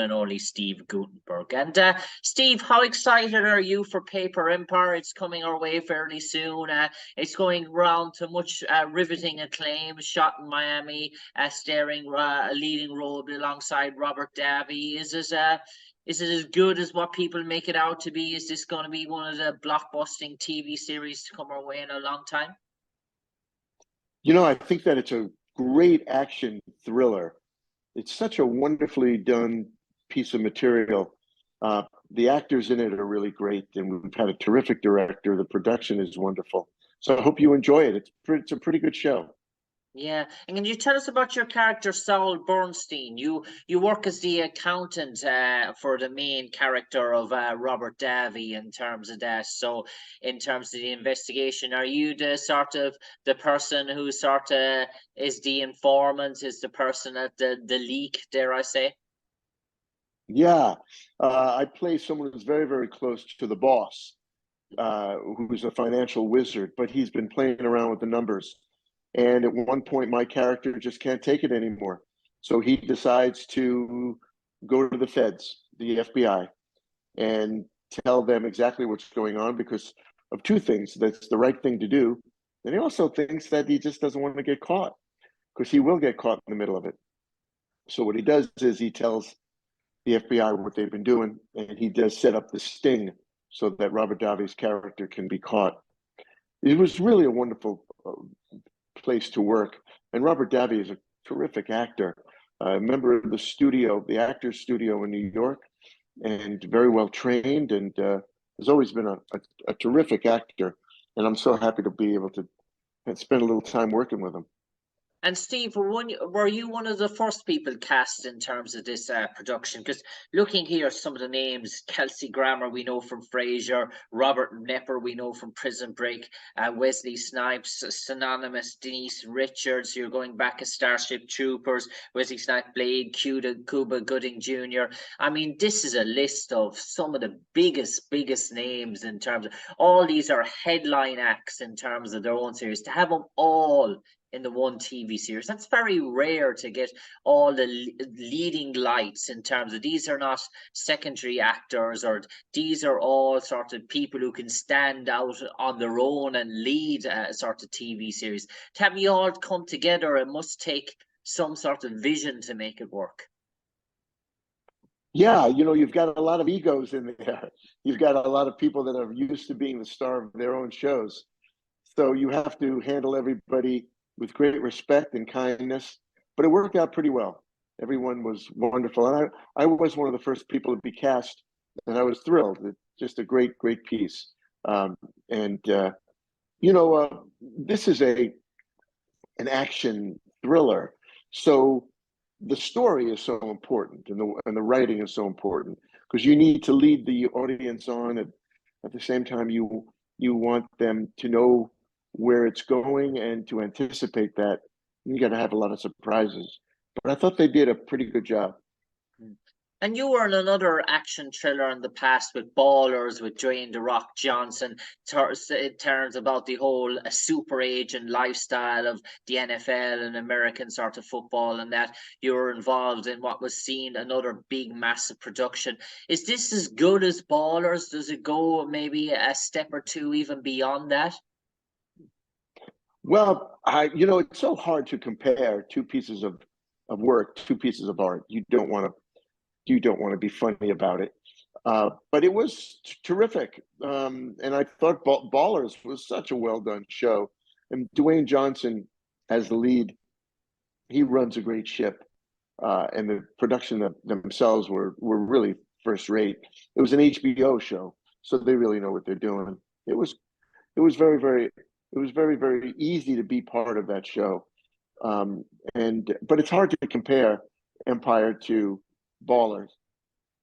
and only Steve Guttenberg. And Steve, how excited are you for Paper Empire? It's coming our way fairly soon. It's going round to much riveting acclaim. Shot in Miami, starring a leading role alongside Robert Davi. Is it as good as what people make it out to be? Is this going to be one of the blockbusting TV series to come our way in a long time? You know, I think that it's a great action thriller. It's such a wonderfully done piece of material. The actors in it are really great, and we've had a terrific director. The production is wonderful. So I hope you enjoy it. It's a pretty good show. Yeah, and can you tell us about your character, Saul Burnstein? You work as the accountant for the main character of Robert Davi in terms of that. So, in terms of the investigation, are you the sort of the person who sort of is the informant, is the person at the leak, dare I say? Yeah, I play someone who's very, very close to the boss, who's a financial wizard, but he's been playing around with the numbers. And at one point, my character just can't take it anymore. So he decides to go to the feds, the FBI, and tell them exactly what's going on because of two things. That's the right thing to do. And he also thinks that he just doesn't want to get caught because he will get caught in the middle of it. So what he does is he tells the FBI what they've been doing, and he does set up the sting so that Robert Davi's character can be caught. It was really a wonderful place to work. And Robert Davi is a terrific actor, a member of the studio, the Actors Studio in New York, and very well trained, and has always been a terrific actor. And I'm so happy to be able to spend a little time working with him. And Steve, were you one of the first people cast in terms of this production? Because looking here, some of the names: Kelsey Grammer, we know from Frasier; Robert Nepper, we know from Prison Break; Wesley Snipes, synonymous; Denise Richards, you're going back to Starship Troopers; Wesley Snipes, Blade; Cuba Gooding Jr. I mean, this is a list of some of the biggest names in terms of all these are headline acts in terms of their own series. To have them all in the one TV series, that's very rare to get all the leading lights in terms of these are not secondary actors, or these are all sort of people who can stand out on their own and lead a sort of TV series. To have you all come together, it must take some sort of vision to make it work. Yeah, you know, you've got a lot of egos in there. You've got a lot of people that are used to being the star of their own shows. So you have to handle everybody with great respect and kindness, but it worked out pretty well. Everyone was wonderful. And I was one of the first people to be cast, and I was thrilled. It's just a great piece. This is an action thriller. So the story is so important, and the writing is so important because you need to lead the audience on, and at the same time you want them to know where it's going and to anticipate that. You got to have a lot of surprises, but I thought they did a pretty good job. And you were in another action thriller in the past with Ballers with Dwayne "The Rock" Johnson. It turns about the whole super agent lifestyle of the NFL and American sort of football, and that you were involved in what was seen another big massive production. Is this as good as Ballers? Does it go maybe a step or two even beyond that? Well, it's so hard to compare two pieces of work, two pieces of art. You don't want to be funny about it, but it was terrific. And I thought Ballers was such a well done show. And Dwayne Johnson as the lead, he runs a great ship, and the production themselves were really first rate. It was an HBO show, so they really know what they're doing. It was very very easy to be part of that show, but it's hard to compare Empire to Ballers.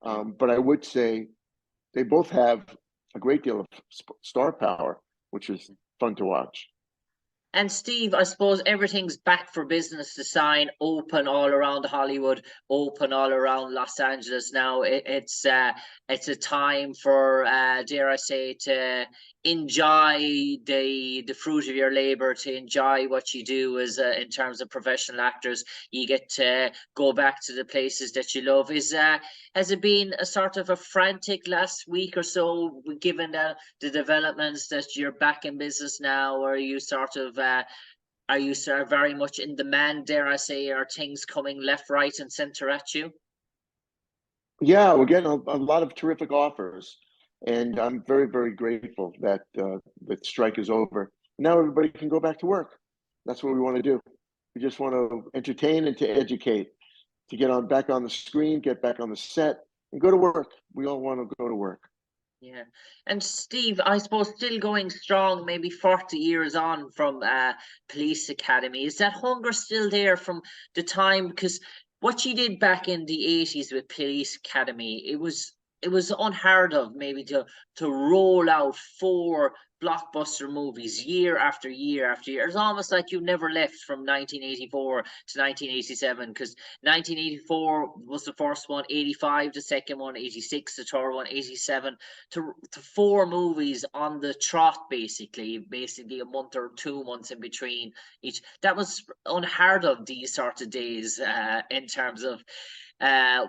But I would say they both have a great deal of star power, which is fun to watch. And Steve, I suppose everything's back for business to sign, open all around Hollywood, open all around Los Angeles now. It's a time for dare I say, to enjoy the fruit of your labor, to enjoy what you do as in terms of professional actors. You get to go back to the places that you love. Has it been a sort of a frantic last week or so, given the developments that you're back in business now? Or are you sort of very much in demand, dare I say? Are things coming left, right, and center at you? Yeah, we're getting a lot of terrific offers, and I'm very, very grateful that that strike is over. Now everybody can go back to work. That's what we want to do. We just want to entertain and to educate, to get on back on the screen, get back on the set, and go to work. We all want to go to work. Yeah. And Steve, I suppose still going strong, maybe 40 years on from Police Academy. Is that hunger still there from the time? Because what you did back in the 80s with Police Academy, it was unheard of, maybe to roll out four blockbuster movies year after year after year. It's almost like you never left from 1984 to 1987, because 1984 was the first one, 85 the second one, 86 the third one, 87 to four movies on the trot, basically a month or 2 months in between each. That was unheard of these sort of days, in terms of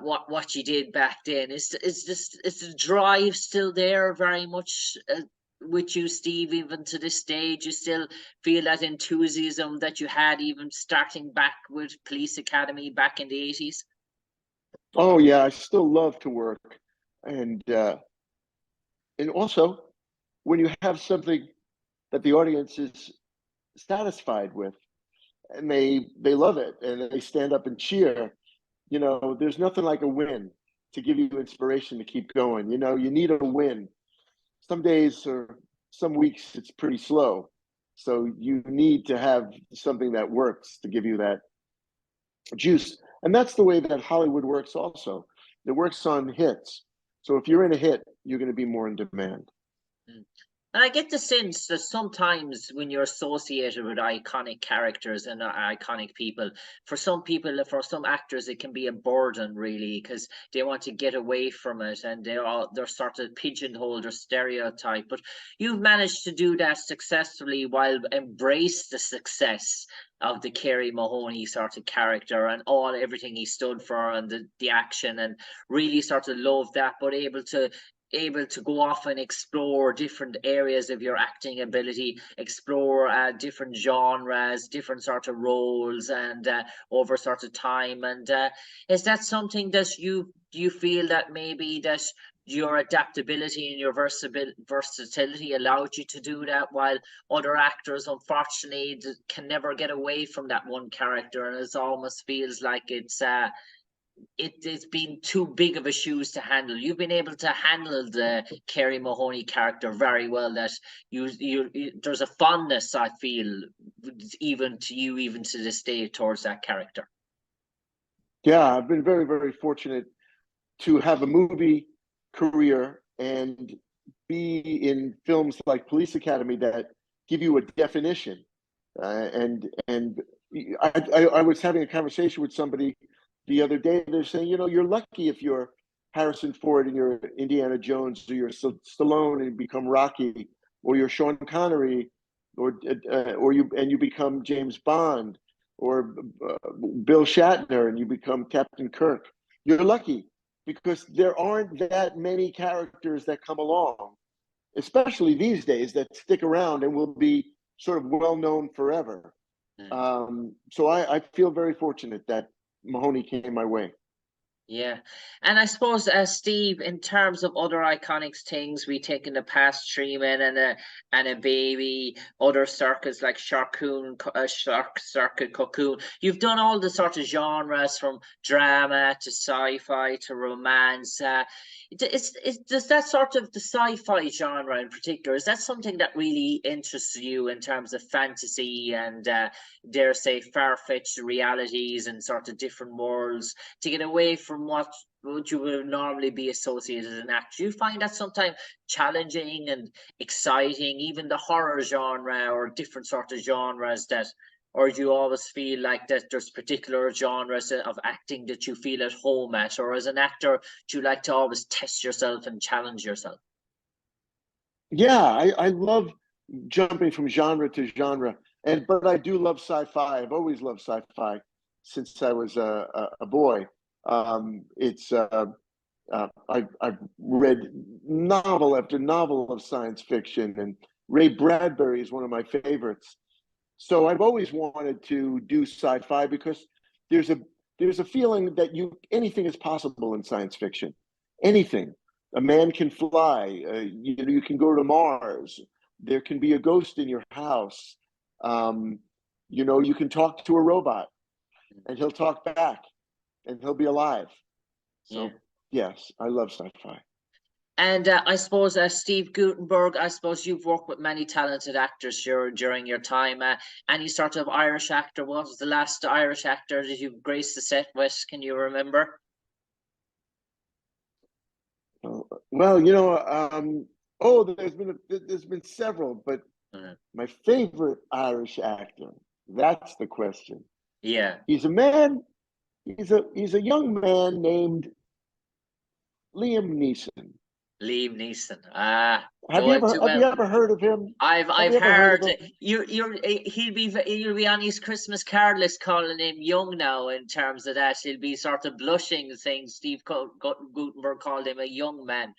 what you did back then. Is the drive still there very much with you, Steve? Even to this stage, you still feel that enthusiasm that you had even starting back with Police Academy back in the 80s? Oh yeah, I still love to work, and also when you have something that the audience is satisfied with, and they love it, and they stand up and cheer. There's nothing like a win to give you inspiration to keep going. You need a win. Some days or some weeks it's pretty slow, so you need to have something that works to give you that juice. And that's the way that Hollywood works also. It works on hits. So if you're in a hit, you're going to be more in demand. Mm. And I get the sense that sometimes when you're associated with iconic characters and iconic people, for some people, for some actors, it can be a burden, really, because they want to get away from it, and they're sort of pigeonholed or stereotyped. But you've managed to do that successfully while embrace the success of the Carey Mahoney sort of character and everything he stood for, and the action, and really sort of love that, but able to go off and explore different areas of your acting ability, explore different genres, different sort of roles, and over sort of time. And is that something that you feel that maybe that your adaptability and your versatility allowed you to do that, while other actors unfortunately can never get away from that one character, and it almost feels like it's been too big of a shoes to handle? You've been able to handle the Carey Mahoney character very well. That there's a fondness, I feel, even to you, even to this day, towards that character. Yeah, I've been very, very fortunate to have a movie career and be in films like Police Academy that give you a definition. And I was having a conversation with somebody the other day. They're saying, you're lucky if you're Harrison Ford and you're Indiana Jones, or you're Stallone and you become Rocky, or you're Sean Connery, or you become James Bond, or Bill Shatner and you become Captain Kirk. You're lucky, because there aren't that many characters that come along, especially these days, that stick around and will be sort of well known forever. So I feel very fortunate that Mahoney came my way. Yeah. And I suppose, Steve, in terms of other iconic things, we take in the past, Three Men and a Baby, other circuits like Shark Circuit, Cocoon. You've done all the sort of genres, from drama to sci-fi to romance. Does that sort of, the sci-fi genre in particular, is that something that really interests you in terms of fantasy and dare say far-fetched realities and sort of different worlds, to get away from what you would normally be associated as an actor. Do you find that sometimes challenging and exciting, even the horror genre or different sort of genres that, or do you always feel like that there's particular genres of acting that you feel at home at, or as an actor, do you like to always test yourself and challenge yourself? Yeah, I love jumping from genre to genre, but I do love sci-fi. I've always loved sci-fi since I was a boy. I've read novel after novel of science fiction, and Ray Bradbury is one of my favorites. So I've always wanted to do sci-fi because there's a feeling that anything is possible in science fiction. Anything. A man can fly. You can go to Mars. There can be a ghost in your house. You can talk to a robot, and he'll talk back, and he'll be alive. So yes, I love sci-fi. And I suppose Steve Guttenberg, I suppose you've worked with many talented actors during your time. Any sort of Irish actor? What was the last Irish actor that you graced the set with? Can you remember? Well, there's been several, but my favorite Irish actor, that's the question. Yeah. He's a young man named Liam Neeson. Liam Neeson. Have you ever heard of him? I've heard he'll be on his Christmas card list calling him young now. In terms of that, he'll be sort of blushing, saying Steve Guttenberg called him a young man.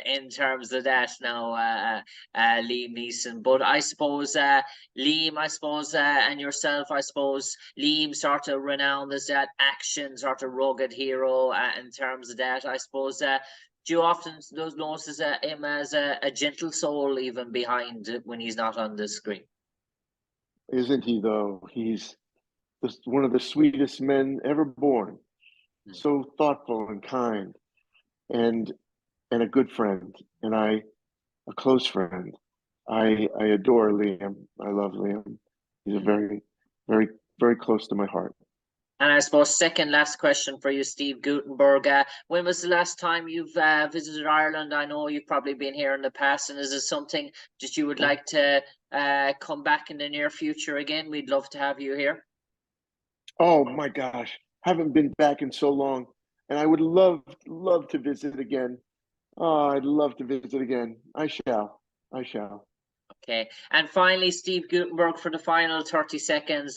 In terms of that now, Liam Neeson. But I suppose Liam, and yourself, I suppose Liam sort of renowned as that action sort of rugged hero. In terms of that, I suppose. Do you often notice him as a gentle soul even behind when he's not on the screen? Isn't he though? He's one of the sweetest men ever born. So thoughtful and kind, and a good friend, and a close friend. I adore Liam. I love Liam. He's a very, very, very close to my heart. And I suppose second last question for you, Steve Guttenberg. When was the last time you've visited Ireland? I know you've probably been here in the past, and is it something that you would like to come back in the near future again? We'd love to have you here. Oh my gosh, haven't been back in so long, and I would love to visit again. Oh, I'd love to visit again. I shall. Okay. And finally, Steve Guttenberg, for the final 30 seconds,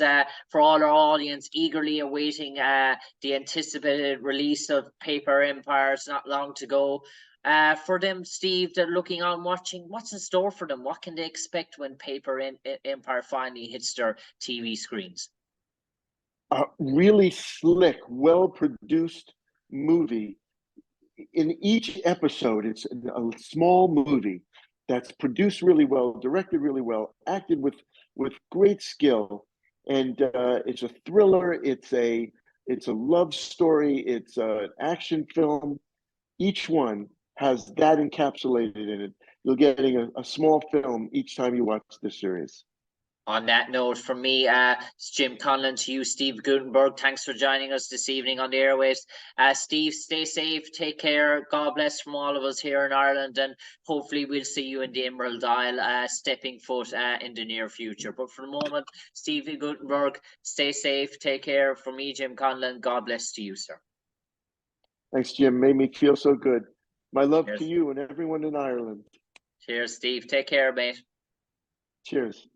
for all our audience eagerly awaiting the anticipated release of Paper Empire. It's not long to go. For them, Steve, they're looking on, watching. What's in store for them? What can they expect when Paper Empire finally hits their TV screens? A really slick, well-produced movie. In each episode, it's a small movie that's produced really well, directed really well, acted with great skill, and it's a thriller. It's a love story. It's an action film. Each one has that encapsulated in it. You're getting a small film each time you watch the series. On that note, from me, it's Jim Conlan, to you, Steve Guttenberg. Thanks for joining us this evening on the airwaves. Steve, stay safe, take care. God bless from all of us here in Ireland, and hopefully we'll see you in the Emerald Isle, stepping foot in the near future. But for the moment, Steve Guttenberg, stay safe, take care. From me, Jim Conlan, God bless to you, sir. Thanks, Jim. Made me feel so good. My love Cheers. to you and everyone in Ireland. Cheers, Steve. Take care, mate. Cheers.